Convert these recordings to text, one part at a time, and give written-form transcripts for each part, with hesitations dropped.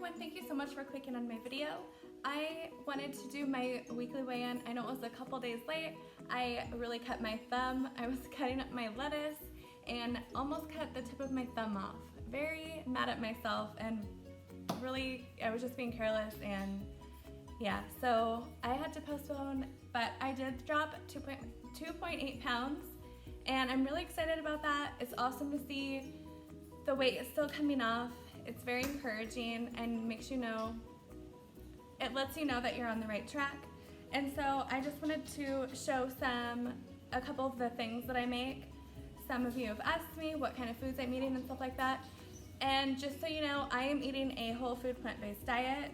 everyone, thank you so much for clicking on my video. I wanted to do my weekly weigh-in. I know it was a couple days late. I really cut my thumb. I was cutting up my lettuce and almost cut the tip of my thumb off. Very mad at myself and really, I was just being careless and yeah, so I had to postpone, but I did drop 2.8 pounds and I'm really excited about that. It's awesome to see the weight is still coming off. It's very encouraging and makes you know, it lets you know that you're on the right track. And so I just wanted to show a couple of the things that I make. Some of you have asked me what kind of foods I'm eating and stuff like that. And just so you know, I am eating a whole food plant-based diet.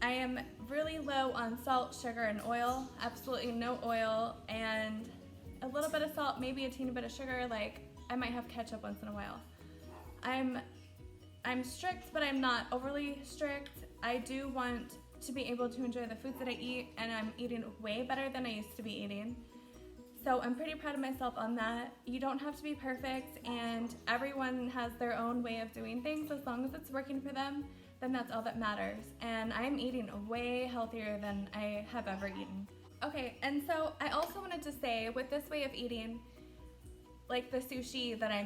I am really low on salt, sugar, and oil, absolutely no oil, and a little bit of salt, maybe a teeny bit of sugar, like I might have ketchup once in a while. I'm strict, but I'm not overly strict. I do want to be able to enjoy the foods that I eat, and I'm eating way better than I used to be eating. So I'm pretty proud of myself on that. You don't have to be perfect, and everyone has their own way of doing things. As long as it's working for them, then that's all that matters. And I'm eating way healthier than I have ever eaten. Okay, and so I also wanted to say, with this way of eating, like the sushi that I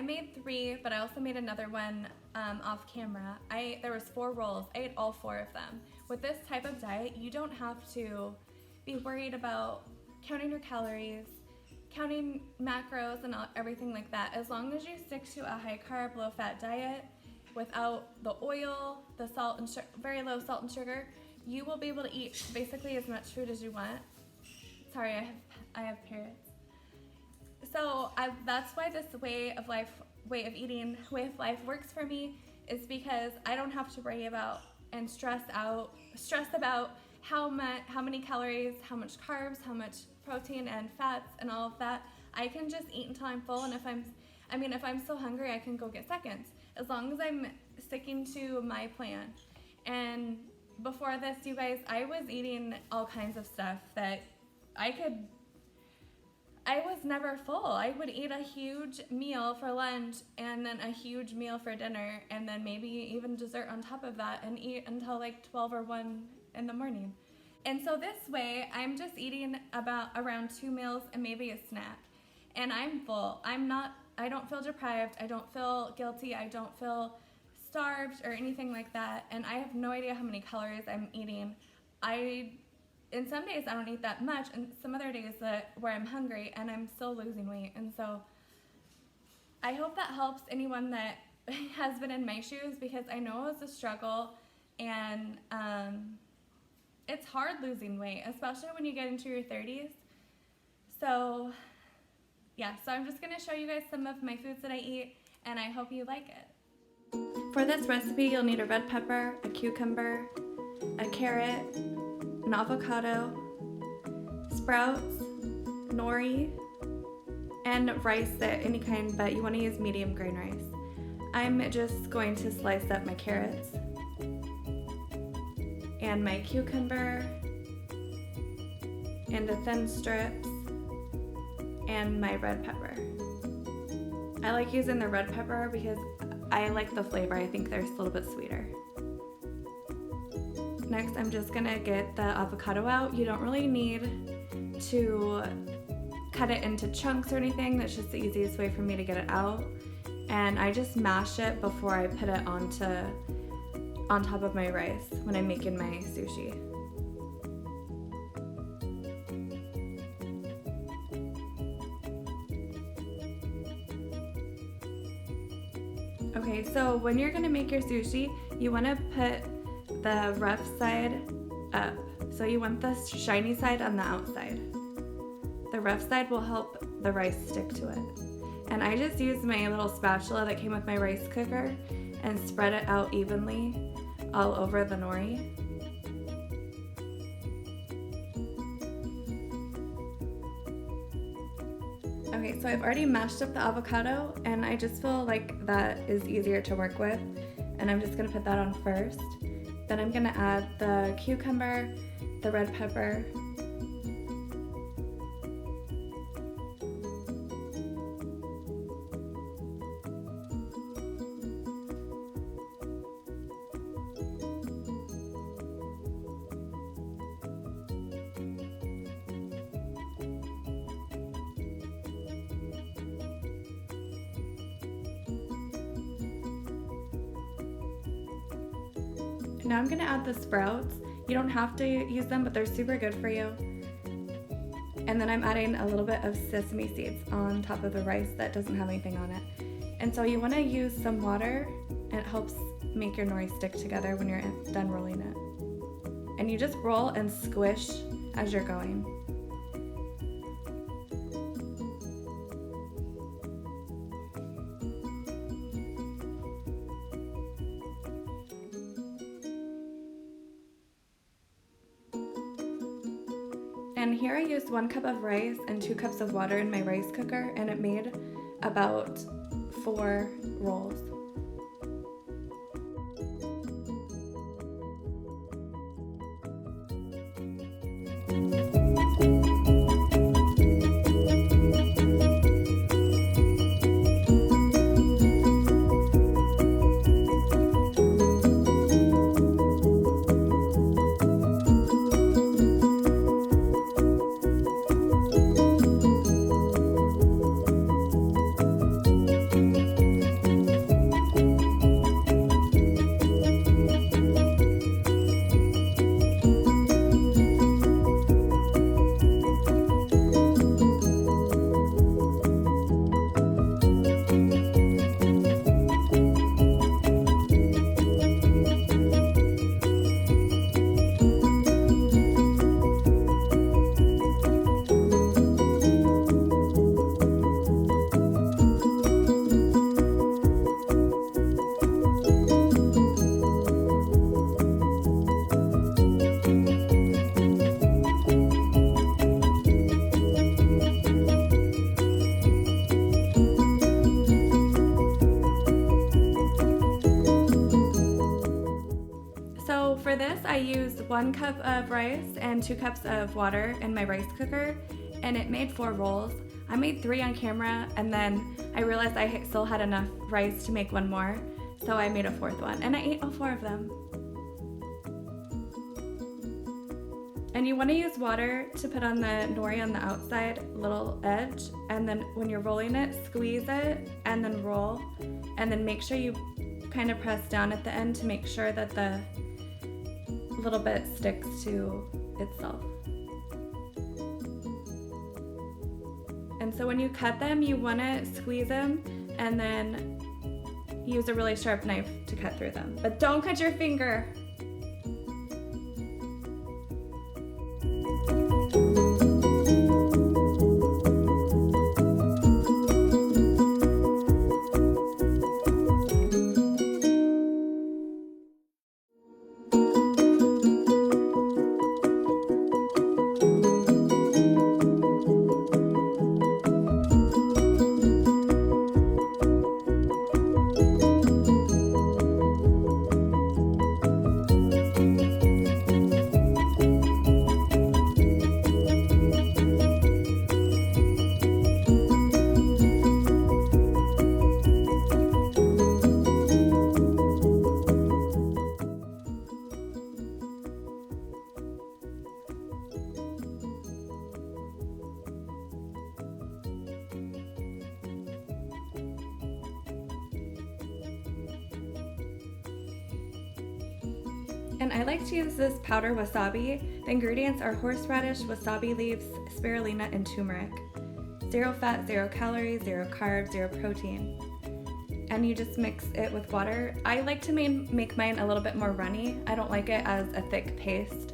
made 3, but I also made another one off camera. There was 4 rolls. I ate all 4 of them. With this type of diet, you don't have to be worried about counting your calories, counting macros and everything like that. As long as you stick to a high carb, low fat diet without the oil, the salt and very low salt and sugar, you will be able to eat basically as much food as you want. Sorry, I have periods. So that's why this way of life works for me, is because I don't have to worry about and stress about how many calories, how much carbs, how much protein and fats and all of that. I can just eat until I'm full, and if I'm still hungry, I can go get seconds, as long as I'm sticking to my plan. And before this, you guys, I was eating all kinds of stuff that I was never full. I would eat a huge meal for lunch and then a huge meal for dinner and then maybe even dessert on top of that and eat until like 12 or 1 in the morning. And so this way, I'm just eating around 2 meals and maybe a snack. And I'm full. I don't feel deprived. I don't feel guilty. I don't feel starved or anything like that. And I have no idea how many calories I'm eating. In some days I don't eat that much, and some other days where I'm hungry and I'm still losing weight. And so I hope that helps anyone that has been in my shoes, because I know it's a struggle and it's hard losing weight, especially when you get into your 30s. So yeah, so I'm just gonna show you guys some of my foods that I eat, and I hope you like it. For this recipe, you'll need a red pepper, a cucumber, a carrot, an avocado, sprouts, nori, and rice, any kind, but you want to use medium grain rice. I'm just going to slice up my carrots and my cucumber into thin strips and my red pepper. I like using the red pepper because I like the flavor. I think they're a little bit sweeter. Next, I'm just gonna get the avocado out. You don't really need to cut it into chunks or anything. That's just the easiest way for me to get it out. And I just mash it before I put it on top of my rice when I'm making my sushi. Okay, so when you're gonna make your sushi, you wanna put the rough side up. So you want the shiny side on the outside. The rough side will help the rice stick to it. And I just used my little spatula that came with my rice cooker and spread it out evenly all over the nori. Okay, so I've already mashed up the avocado, and I just feel like that is easier to work with. And I'm just gonna put that on first. Then I'm gonna add the cucumber, the red pepper, Now I'm gonna add the sprouts. You don't have to use them, but they're super good for you. And then I'm adding a little bit of sesame seeds on top of the rice that doesn't have anything on it. And so you wanna use some water, and it helps make your nori stick together when you're done rolling it. And you just roll and squish as you're going. And here I used 1 cup of rice and 2 cups of water in my rice cooker, and it made about 4 rolls. For this, I used 1 cup of rice and 2 cups of water in my rice cooker, and it made 4 rolls. I made 3 on camera, and then I realized I still had enough rice to make 1 more, so I made a 4th one, and I ate all 4 of them. And you want to use water to put on the nori on the outside little edge, and then when you're rolling it, squeeze it, and then roll, and then make sure you kind of press down at the end to make sure that the little bit sticks to itself. And so when you cut them, you want to squeeze them and then use a really sharp knife to cut through them. But don't cut your finger. And I like to use this powder wasabi. The ingredients are horseradish, wasabi leaves, spirulina, and turmeric. 0 fat, 0 calories, 0 carbs, 0 protein. And you just mix it with water. I like to make mine a little bit more runny. I don't like it as a thick paste.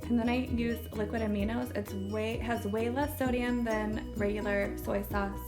And then I use liquid aminos. It has way less sodium than regular soy sauce.